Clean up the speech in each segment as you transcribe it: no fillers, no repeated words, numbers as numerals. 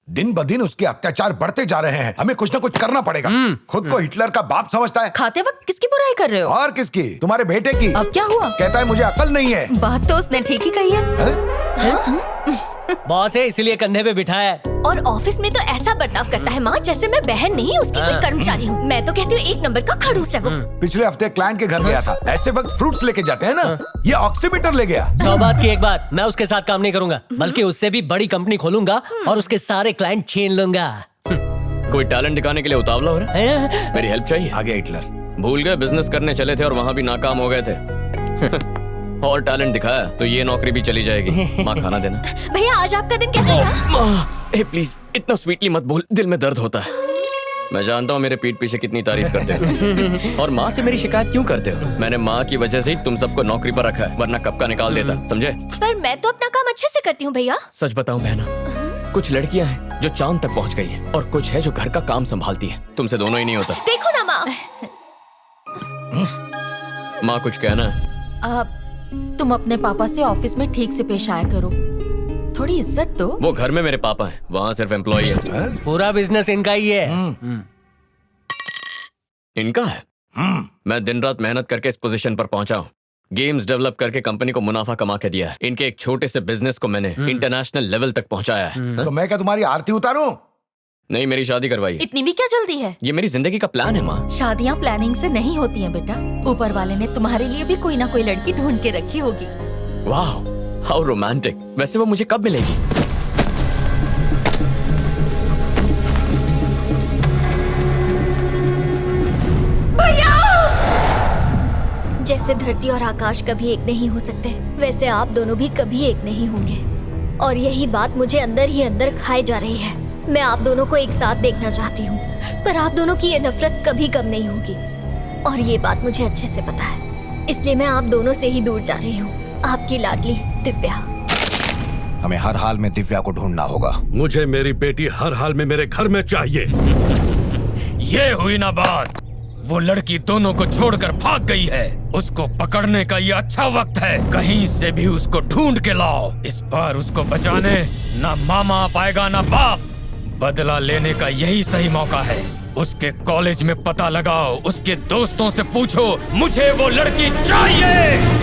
दिन ब दिन उसके अत्याचार बढ़ते जा रहे हैं। हमें कुछ न कुछ करना पड़ेगा। खुद को हिटलर का बाप समझता है। खाते वक्त किसकी बुराई कर रहे हो? और किसकी? तुम्हारे बेटे की। अब क्या हुआ? कहता है मुझे अकल नहीं है। बात तो उसने ठीक ही कही है। बॉस है इसलिए कंधे पे बिठाया है। और ऑफिस में तो ऐसा बर्ताव करता है माँ जैसे मैं बहन नहीं उसकी कोई कर्मचारी हूँ। मैं तो कहती हूँ 1 नंबर का खड़ूस है वो। पिछले हफ्ते क्लाइंट के घर गया था। ऐसे वक्त फ्रूट्स लेके जाते हैं ना, ये ऑक्सीमीटर ले गया। 100 बात की एक बात, मैं उसके साथ काम नहीं करूंगा, बल्कि उससे भी बड़ी कंपनी खोलूंगा और उसके सारे क्लाइंट छीन लूंगा। कोई टैलेंट दिखाने के लिए उतावला हो रहा है? मेरी हेल्प चाहिए? आ गया हिटलर। भूल गए बिजनेस करने चले थे और वहाँ भी नाकाम हो गए थे। और टैलेंट दिखाया तो ये नौकरी भी चली जाएगी। माँ खाना देना। भैया आज आपका दिन कैसा रहा? प्लीज इतना स्वीटली मत बोल, दिल में दर्द होता है। मैं जानता हूँ मेरे पीठ पीछे कितनी तारीफ करते हो और माँ से मेरी शिकायत क्यों करते हो। मैंने माँ की वजह से ही तुम सबको नौकरी पर रखा है, वरना कब का निकाल देता, समझे? पर मैं तो अपना काम अच्छे से करती हूँ भैया। सच बताऊं बहना, कुछ लड़कियां हैं जो चांद तक पहुंच गई हैं और कुछ है जो घर का काम संभालती है। तुमसे दोनों ही नहीं होता। देखो ना माँ। माँ कुछ कहना? तुम अपने पापा से ऑफिस में ठीक से पेश आया करो, थोड़ी इज्जत दो। वो घर में मेरे पापा हैं, वहाँ सिर्फ एम्प्लॉई है। पूरा बिजनेस इनका ही है। इनका है? मैं दिन रात मेहनत करके इस पोजीशन पर पहुंचा हूँ। गेम्स डेवलप करके कंपनी को मुनाफा कमा के दिया है। इनके एक छोटे से बिजनेस को मैंने इंटरनेशनल लेवल तक पहुंचाया है। तो मैं क्या तुम्हारी आरती उतारूं? नहीं, मेरी शादी करवाइए। इतनी भी क्या जल्दी है? ये मेरी जिंदगी का प्लान है माँ। शादियाँ प्लानिंग से नहीं होती हैं बेटा। ऊपर वाले ने तुम्हारे लिए भी कोई ना कोई लड़की ढूंढ के रखी होगी। वाह, हाउ रोमांटिक। वैसे वो मुझे कब मिलेगी? जैसे धरती और आकाश कभी एक नहीं हो सकते, वैसे आप दोनों भी कभी एक नहीं होंगे। और यही बात मुझे अंदर ही अंदर खाए जा रही है। मैं आप दोनों को एक साथ देखना चाहती हूँ, पर आप दोनों की ये नफरत कभी कम नहीं होगी और ये बात मुझे अच्छे से पता है। इसलिए मैं आप दोनों से ही दूर जा रही हूँ। आपकी लाडली दिव्या। हमें हर हाल में दिव्या को ढूंढना होगा। मुझे मेरी बेटी हर हाल में मेरे घर में चाहिए। ये हुई ना बात। वो लड़की दोनों को छोड़कर भाग गई है। उसको पकड़ने का ये अच्छा वक्त है। कहीं से भी उसको ढूंढ के लाओ। इस बार उसको बचाने ना मामा आ पाएगा ना बाप। बदला लेने का यही सही मौका है। उसके कॉलेज में पता लगाओ, उसके दोस्तों से पूछो, मुझे वो लड़की चाहिए।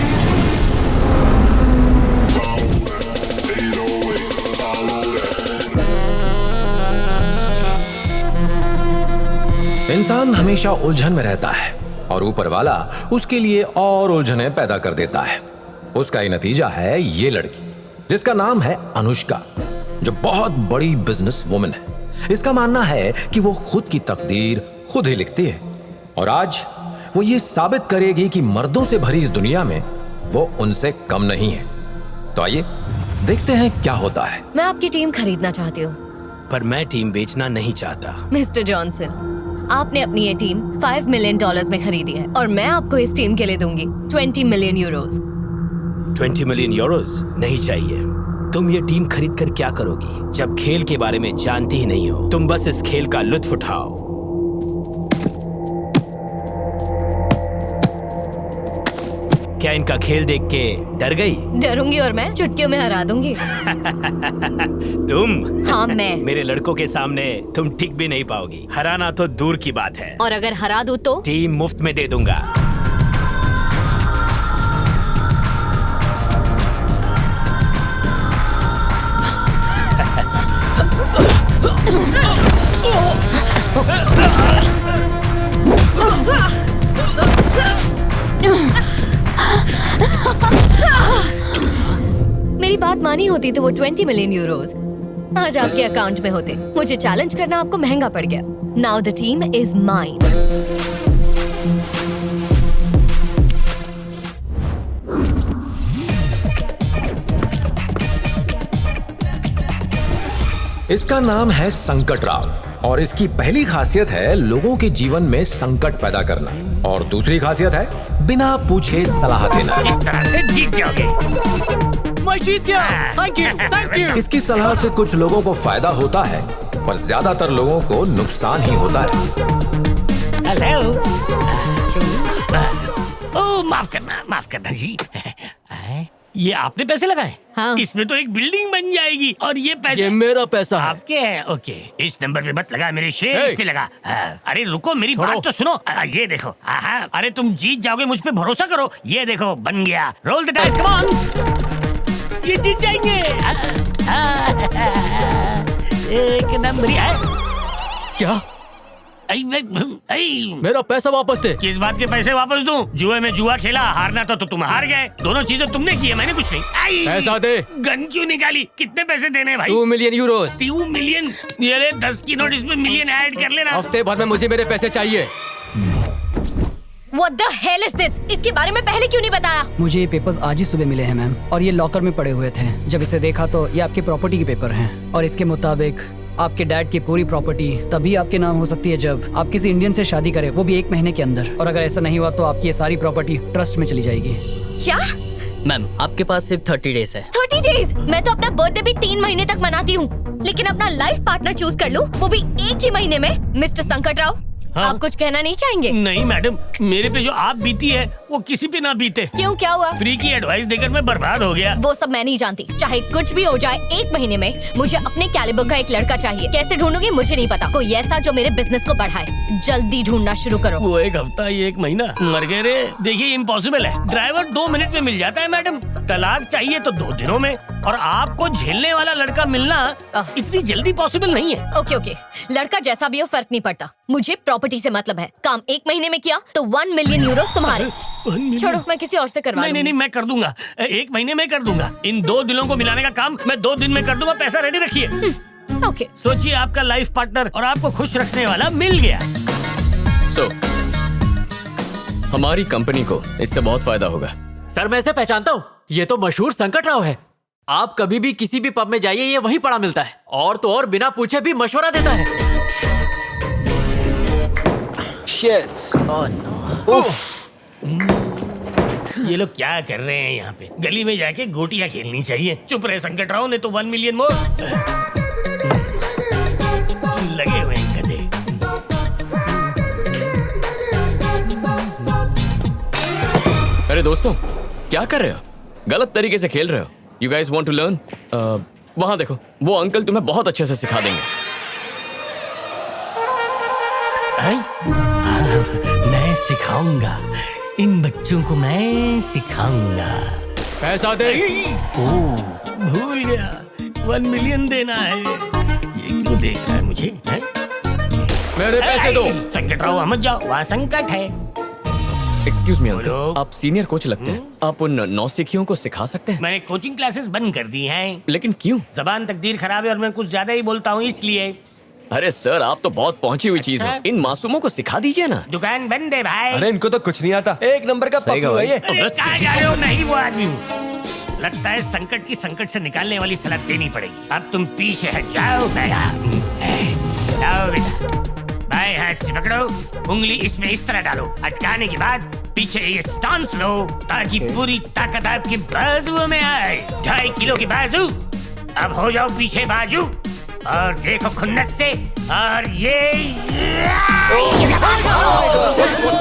इंसान हमेशा उलझन में रहता है और ऊपर वाला उसके लिए और उलझने पैदा कर देता है। उसका ही नतीजा है ये लड़की, जिसका नाम है अनुष्का, जो बहुत बड़ी बिजनेस वुमन है। इसका मानना है कि वो खुद की तकदीर खुद ही लिखती है और आज वो ये साबित करेगी कि मर्दों से भरी इस दुनिया में वो उनसे कम नहीं है। तो आइए देखते हैं क्या होता है। मैं आपकी टीम खरीदना चाहती हूँ। पर मैं टीम बेचना नहीं चाहता। मिस्टर जॉनसन, आपने अपनी ये टीम $5 मिलियन में खरीदी है और मैं आपको इस टीम के लिए दूंगी 20 मिलियन यूरोज। 20 मिलियन यूरोज नहीं चाहिए। तुम ये टीम खरीद कर क्या करोगी जब खेल के बारे में जानती ही नहीं हो? तुम बस इस खेल का लुत्फ उठाओ। क्या इनका खेल देख के डर गई? डरूंगी और मैं चुटकियों में हरा दूंगी। तुम? हाँ मैं। मेरे लड़कों के सामने तुम टिक भी नहीं पाओगी। हराना तो दूर की बात है। और अगर हरा दूं तो? टीम मुफ्त में दे दूंगा। मेरी बात मानी होती तो वो 20 मिलियन यूरोज आज आपके अकाउंट में होते। मुझे चैलेंज करना आपको महंगा पड़ गया। Now the team is mine. इसका नाम है संकट राव और इसकी पहली खासियत है लोगों के जीवन में संकट पैदा करना और दूसरी खासियत है बिना पूछे सलाह देना। इस तरह से जीत जाओगे। मैं जीत गया। Thank you, thank you. इसकी सलाह से कुछ लोगों को फायदा होता है पर ज्यादातर लोगों को नुकसान ही होता है। हेलो। ओह माफ करना जी। ये आपने पैसे लगाए? हाँ। इसमें तो एक बिल्डिंग बन जाएगी और ये पैसे ये मेरा पैसा है। आपके हैं? ओके, इस नंबर पे मत लगा, मेरे शेर इस पे लगा। हाँ। अरे रुको, मेरी बात तो सुनो। ये देखो। हाँ, अरे तुम जीत जाओगे, मुझ पे भरोसा करो। ये देखो, बन गया। Roll the dice, come on. ये जीत जाएंगे। एक नंबर है। क्या? मेरा पैसा वापस दे। किस बात के पैसे वापस दूं? जुए में जुआ खेला, हारना तो तुम हार गए। दोनों चीजें तुमने की है, मैंने कुछ नहीं। पैसा दे। गन क्यों निकाली? कितने पैसे देने भाई? 2 मिलियन यूरोस। 2 मिलियन? ये 10 की नोट, इसमें मिलियन ऐड कर लेना। हफ्ते भर में मुझे मेरे पैसे चाहिए। What the hell is this? इसके बारे में पहले क्यों नहीं बताया? मुझे ये पेपर्स आज ही सुबह मिले हैं मैम, और ये लॉकर में पड़े हुए थे। जब इसे देखा तो ये आपकी प्रॉपर्टी के पेपर हैं, और इसके मुताबिक आपके डैड की पूरी प्रॉपर्टी तभी आपके नाम हो सकती है जब आप किसी इंडियन से शादी करें, वो भी 1 महीने के अंदर। और अगर ऐसा नहीं हुआ तो आपकी ये सारी प्रॉपर्टी ट्रस्ट में चली जाएगी। क्या? मैम, आपके पास सिर्फ 30 डेज है। 30 डेज? मैं तो अपना बर्थडे भी 3 महीने तक मनाती हूँ, लेकिन अपना लाइफ पार्टनर चूज कर लूँ, वो भी 1 ही महीने में। मिस्टर संकट राव, हाँ? आप कुछ कहना नहीं चाहेंगे? नहीं मैडम, मेरे पे जो आप बीती है वो किसी पे ना बीते। क्यों, क्या हुआ? फ्री की एडवाइस देकर मैं बर्बाद हो गया। वो सब मैं नहीं जानती। चाहे कुछ भी हो जाए, 1 महीने में मुझे अपने कैलिबर का एक लड़का चाहिए। कैसे ढूंढूंगी मुझे नहीं पता। कोई ऐसा जो मेरे बिजनेस को बढ़ाए। जल्दी ढूंढना शुरू करो। वो 1 हफ्ता, ये 1 महीना, मर गए रे। देखिए, इम्पॉसिबल है। ड्राइवर 2 मिनट में मिल जाता है मैडम। तलाक चाहिए तो 2 दिनों में, और आपको झेलने वाला लड़का मिलना इतनी जल्दी पॉसिबल नहीं है। ओके ओके, लड़का जैसा भी हो फर्क नहीं पड़ता। मुझे प्रॉपर्टी से मतलब है। काम 1 महीने में किया तो 1 मिलियन यूरोस तुम्हारे। छोड़ो, मैं किसी और से करवा नहीं, नहीं, मैं कर दूंगा। 1 महीने में कर दूंगा। इन 2 दिलों को मिलाने का काम मैं 2 दिन में कर दूंगा। पैसा रेडी रखिए। ओके। सोचिए, आपका लाइफ पार्टनर और आपको खुश रखने वाला मिल गया। हमारी कंपनी को इससे बहुत फायदा होगा। सर, मैं इसे पहचानता हूँ। ये तो मशहूर संकट राव है। आप कभी भी किसी भी पब में जाइए, ये वहीं पड़ा मिलता है। और तो और बिना पूछे भी मशवरा देता है। Shit. Oh, no. ये लोग क्या कर रहे हैं यहाँ पे? गली में जाके गोटियां खेलनी चाहिए। चुप रहे संकट राव, ने तो 1 मिलियन मोर। लगे हुए हैं गधे। अरे दोस्तों, क्या कर रहे हो? गलत तरीके से खेल रहे हो। You guys want to learn? वहाँ देखो, वो अंकल तुम्हें बहुत अच्छे से सिखा देंगे। मैं सिखाऊंगा, इन बच्चों को मैं सिखाऊंगा। पैसा दे। भूल गया, 1 मिलियन देना है। ये क्यों देख रहा है मुझे? मेरे पैसे दो। संकट राव, मत जाओ, वहाँ संकट है। एक्सक्यूज मी अंकल, आप सीनियर कोच लगते हैं। आप उन नौसिखियों को सिखा सकते हैं? मैंने कोचिंग क्लासेस बंद कर दी हैं। लेकिन क्यों? जबान तकदीर खराब है और मैं कुछ ज्यादा ही बोलता हूँ, इसलिए। अरे सर, आप तो बहुत पहुंची हुई चीज है। इन मासूमों को सिखा दीजिए ना। दुकान बंद है भाई। अरे इनको तो कुछ नहीं आता। 1 नंबर का पप्पू है ये। अरे कहाँ जा रहे हो? नहीं, वो आदमी हूँ। लगता है संकट की संकट से निकालने वाली सलाह देनी पड़ेगी। अब तुम पीछे हट जाओ। जाओ बेटा, बाएं हाथ से पकड़ो, उंगली इसमें इस तरह डालो। अटकाने के बाद पीछे ये स्टांस लो, ताकि पूरी ताकत आपके बाजुओं में आए। 2.5 किलो के बाजू। अब हो जाओ पीछे बाजू, और देखो खुन्नस से। और ये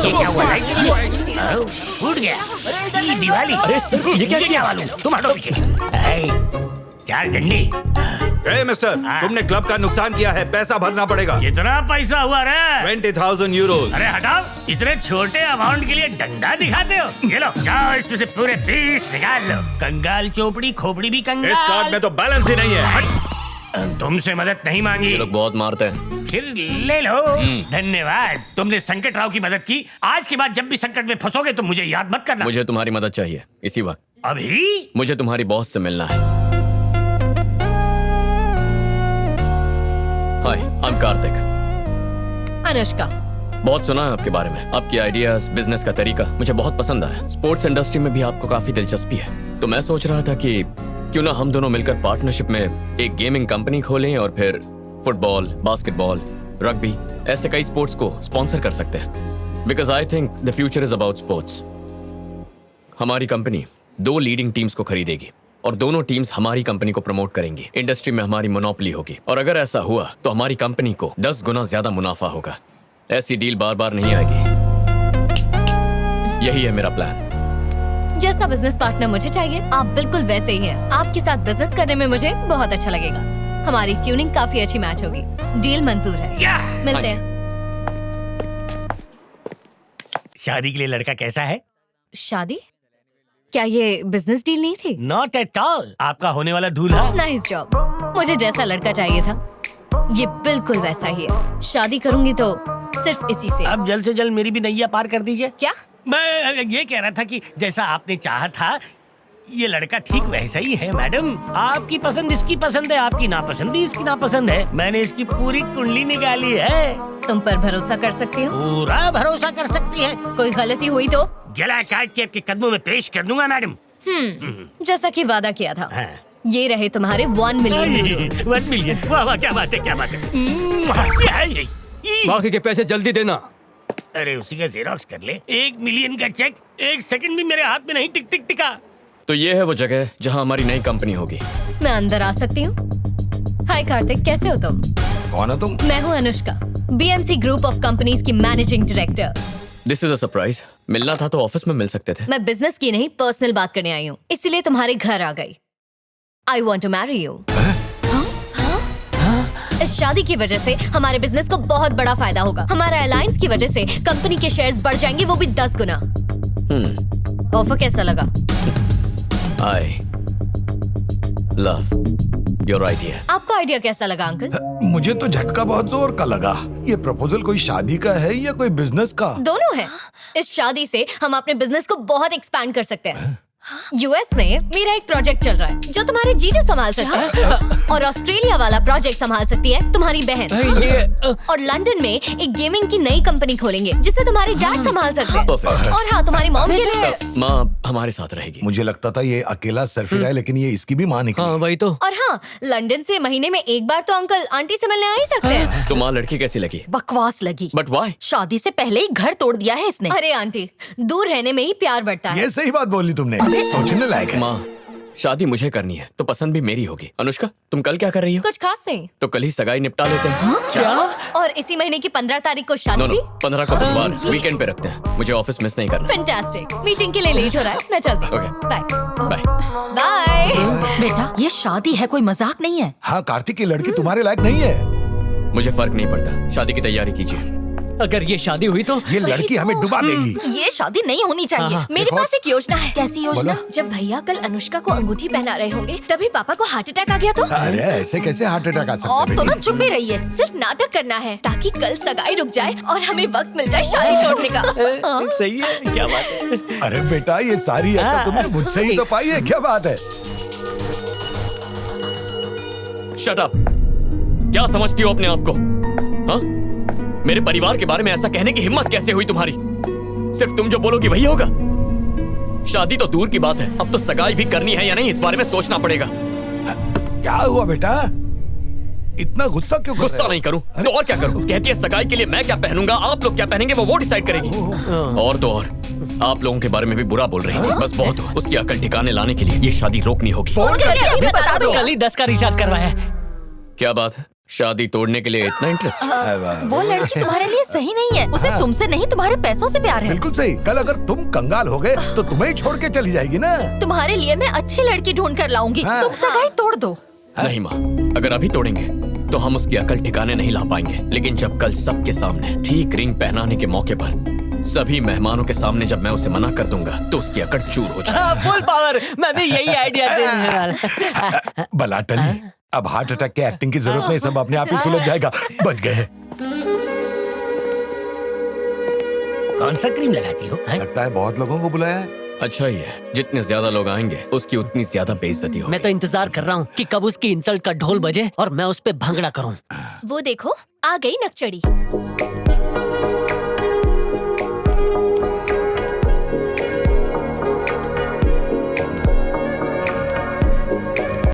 क्या हुआ? फूट गया। दिवाली। अरे सर, ये क्या किया? मालूम, तुम हटो पीछे। 4 डंडे। मिस्टर, तुमने क्लब का नुकसान किया है, पैसा भरना पड़ेगा। कितना पैसा हुआ रे? 20,000 यूरोस। अरे हटाओ, इतने छोटे अमाउंट के लिए डंडा दिखाते हो? ये लो, जाओ इसमें से पूरे 20 निकाल लो। कंगाल चोपड़ी, खोपड़ी भी कंगाल। इस कार्ड में तो बैलेंस ही नहीं है। तुमसे मदद नहीं मांगी। ये लोग बहुत मारते हैं। फिर ले लो। धन्यवाद, तुमने संकट राव की मदद की। आज के बाद जब भी संकट में फंसोगे तो मुझे याद मत करना। मुझे तुम्हारी मदद चाहिए इसी वक्त। अभी? मुझे तुम्हारी बॉस से मिलना है। हाय, आई एम कार्तिक। अनुष्का। बहुत सुना है आपके बारे में। आपकी आइडियाज, बिजनेस का तरीका मुझे बहुत पसंद आया। स्पोर्ट्स इंडस्ट्री में भी आपको काफी दिलचस्पी है। तो मैं सोच रहा था कि क्यों ना हम दोनों मिलकर पार्टनरशिप में एक गेमिंग कंपनी खोलें और फिर फुटबॉल, बास्केटबॉल, रग्बी, ऐसे कई स्पोर्ट्स को स्पॉन्सर कर सकते हैं। Because I think the future is about sports. हमारी कंपनी 2 लीडिंग टीम्स को खरीदेगी और दोनों टीम्स हमारी कंपनी को प्रमोट करेंगी। इंडस्ट्री में हमारी मोनोपोली होगी, और अगर ऐसा हुआ तो हमारी कंपनी को 10 गुना ज्यादा मुनाफा होगा। ऐसी डील बार बार नहीं आएगी। यही है मेरा प्लान। जैसा बिजनेस पार्टनर मुझे चाहिए आप बिल्कुल वैसे ही हैं। आपके साथ बिजनेस करने में मुझे बहुत अच्छा लगेगा। हमारी ट्यूनिंग काफी अच्छी मैच होगी। डील मंजूर है। मिलते हैं। शादी के लिए लड़का कैसा है? शादी? क्या ये बिजनेस डील नहीं थी? Not at all. आपका होने वाला दूल्हा। Nice job. मुझे जैसा लड़का चाहिए था ये बिल्कुल वैसा ही है। शादी करूंगी तो सिर्फ इसी से। अब जल्द से जल्द मेरी भी नैया पार कर दीजिए। क्या? मैं ये कह रहा था कि जैसा आपने चाहा था ये लड़का ठीक वैसा ही है मैडम। आपकी पसंद इसकी पसंद है, आपकी नापसंद भी इसकी नापसंद है। मैंने इसकी पूरी कुंडली निकाली है। तुम पर भरोसा कर सकती हो? पूरा भरोसा कर सकती है। कोई गलती हुई तो गला काट के आपके कदमों में पेश कर दूंगा मैडम। जैसा कि वादा किया था। ये रहे तुम्हारे 1 मिलियन यूरो। 1 मिलियन? वाह वाह, क्या बात है, क्या बात है। बाकी के पैसे जल्दी देना। अरे उसी का जेरोक्स कर ले। 1 मिलियन का चेक 1 सेकंड भी मेरे हाथ में नहीं टिक टिका। तो ये है वो जगह जहाँ हमारी नई कंपनी होगी। मैं अंदर आ सकती हूँ? हाय कार्तिक, कैसे हो तुम? कौन हो तुम? मैं हूँ Anushka, BMC group of companies की managing director. This is a surprise. मिलना था तो ऑफिस में मिल सकते थे। मैं बिजनेस की नहीं पर्सनल बात करने आई हूँ, इसीलिए तुम्हारे घर आ गई। I want to marry you. इस शादी की वजह से हमारे बिजनेस को बहुत बड़ा फायदा होगा। हमारा अलायंस की वजह से कंपनी के शेयर्स बढ़ जाएंगे, वो भी 10 गुना। ऑफर कैसा लगा? I love your idea. आपको आइडिया कैसा लगा अंकल? मुझे तो झटका बहुत जोर का लगा। ये प्रपोजल कोई शादी का है या कोई बिजनेस का? दोनों है। इस शादी से हम अपने बिजनेस को बहुत एक्सपैंड कर सकते हैं। यूएस में मेरा एक प्रोजेक्ट चल रहा है जो तुम्हारे जीजू संभाल सकते हैं, और ऑस्ट्रेलिया वाला प्रोजेक्ट संभाल सकती है तुम्हारी बहन। और लंदन में एक गेमिंग की नई कंपनी खोलेंगे जिसे तुम्हारे डैड संभाल सकते हैं। और हाँ, तुम्हारी मॉम के लिए माँ हमारे साथ रहेगी। मुझे लगता था ये अकेला सरफिरा है, लेकिन ये इसकी भी माँ निकली। हाँ वही तो। और हाँ, लंदन से महीने में एक बार तो अंकल आंटी से मिलने आ ही सकते हैं। तो माँ लड़की कैसी लगी? बकवास लगी। But why? शादी से पहले ही घर तोड़ दिया है इसने। अरे आंटी, दूर रहने में ही प्यार बढ़ता है। ये सही बात बोली तुमने, सोचने लायक है। माँ शादी मुझे करनी है तो पसंद भी मेरी होगी। अनुष्का तुम कल क्या कर रही हो? कुछ खास नहीं। तो कल ही सगाई निपटा लेते हैं। क्या? और इसी महीने की 15 तारीख को शादी भी? 15 को बुधवार वीकेंड पे रखते हैं। मुझे ऑफिस मिस नहीं करना। फैंटास्टिक। मीटिंग के लिए लेट हो रहा है, मैं चलती हूँ। Bye bye bye. बेटा ये शादी है, कोई मजाक नहीं है। हाँ कार्तिक, की लड़की तुम्हारे लायक नहीं है। मुझे फर्क नहीं पड़ता, शादी की तैयारी कीजिए। अगर ये शादी हुई तो ये लड़की हमें डुबा देगी। ये शादी नहीं होनी चाहिए। मेरे पास एक योजना है। कैसी योजना? जब भैया कल अनुष्का को अंगूठी पहना रहे होंगे तभी पापा को हार्ट अटैक आ गया तो? अरे ऐसे कैसे हार्ट अटैक आ सकता है? आप तो ना चुप ही रहिए। सिर्फ नाटक करना है ताकि कल सगाई रुक जाए और हमें वक्त मिल जाए शादी तोड़ने का। सही है, क्या बात है। अरे बेटा ये सारी है तुमने मुझसे ही तो पाई है, क्या बात है? Shut up. क्या समझती हो अपने आप को? हाँ? मेरे परिवार के बारे में ऐसा कहने की हिम्मत कैसे हुई तुम्हारी? सिर्फ तुम जो बोलोगी वही होगा? शादी तो दूर की बात है, अब तो सगाई भी करनी है या नहीं इस बारे में सोचना पड़ेगा। क्या हुआ बेटा, इतना गुस्सा क्यों? गुस्सा नहीं करूं तो और क्या करूं? कहती है सगाई के लिए मैं क्या पहनूंगा, आप लोग क्या पहनेंगे वो डिसाइड करेगी। और तो और आप लोगों के बारे में भी बुरा बोल रही थी। बस बहुत हुआ। उसकी अकल ठिकाने लाने के लिए ये शादी रोकनी होगी। फोन करके अभी बता दो। कल ही 10 का रिचार्ज करवाया है। क्या बात है, शादी तोड़ने के लिए इतना इंटरेस्ट? वो लड़की तुम्हारे लिए सही नहीं है। उसे तुमसे नहीं तुम्हारे पैसों से प्यार है। बिल्कुल सही। कल अगर तुम कंगाल हो गए तो तुम्हें ही छोड़ के चली जाएगी ना। तुम्हारे लिए मैं अच्छी लड़की ढूंढ कर लाऊंगी। तुम सगाई तोड़ दो। नहीं माँ, अगर अभी तोड़ेंगे तो हम उसकी अकल ठिकाने नहीं ला पाएंगे। लेकिन जब कल सबके सामने ठीक रिंग पहनाने के मौके पर सभी मेहमानों के सामने जब मैं उसे मना कर दूंगा तो उसकी अकड़ चूर हो जाएगी। Full power. मैं भी यही आइडिया देने वाला। भला टली, अब हार्ट अटैक के एक्टिंग की जरूरत नहीं, सब अपने आप ही सुलझ जाएगा। बच गए। कौन सा क्रीम लगाती हो? लगता है बहुत लोगों को बुलाया है। अच्छा ही है, जितने ज्यादा लोग आएंगे उसकी उतनी ज्यादा बेइज्जती होगी। मैं तो इंतजार कर रहा हूँ कि कब उसकी इंसल्ट का ढोल बजे और मैं उस पे भंगड़ा करूँ। वो देखो आ गई नकचड़ी।